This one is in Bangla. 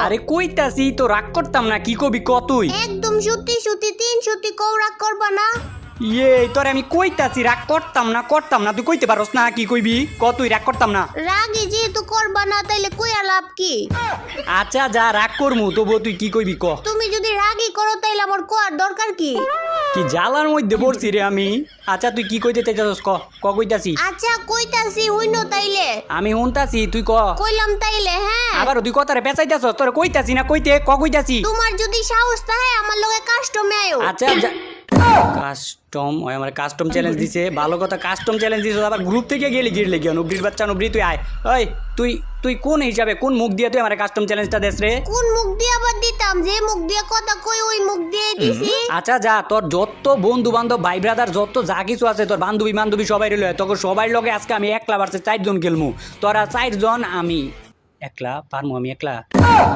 আরে কইতাছি তো রাগ করতাম না, কি কবি ক তুই। একদম সত্যি সত্যি 3 সত্যি কও, রাগ করবা না। ইয়ে তোরে আমি কইতাছি রাগ করতাম না, তুই কইতে পারস না, কি কইবি ক তুই, রাগ করতাম না। রাগে যেহেতু করবা না তাইলে কইয়া লাভ কি? আচ্ছা যা রাগ করমু, তবুও তুই কি কইবি ক। তুমি যদি রাগই করো তাইলে আমার কোয়ার দরকার কি? কি জ্বালার মধ্যে পড়ছি রে আমি। আচ্ছা তুই কি কইতে চাইছস ক, ক কইতাছি। আচ্ছা কইতাছি হইনো তাইলে। আমি শুনতাছি তুই ক। কইলাম তাইলে হ্যাঁ। আবার তুই কথারে পেঁচাইতাছস, তোরে কইতাছি না কইতে, ক কইতাছি। তোমার যদি সাহস থাকে আমার লগে কাস্টমে আয়ো। আচ্ছা কাস্টম ওই আমার কাস্টম চ্যালেঞ্জ দিছে, ভালো কথা কাস্টম চ্যালেঞ্জ দিছে, আবার গ্রুপ থেকে গেলি গিরলে কেন? নুবরির বাচ্চা নুবরি তুই আয়। ওই তুই তুই কোন হিসাবে কোন মুখ দিয়ে তুই আমার কাস্টম চ্যালেঞ্জটা দেস রে? কোন মুখ দিয়ে আবার দিতাম? যে মুখ দিয়ে কথা কই ওই মুখ দিয়ে দিছি। আচ্ছা যা, তোর যত বন্ধু বান্ধব ভাই ব্রাদার যত যা কিছু আছে, তোর বান্ধবী সবাই রইল, তোকে সবাই লগে আজকে আমি একলা ভার্সেস 4 জন খেলমু। তোরা 4 জন, আমি একলা পারমু, আমি একলা।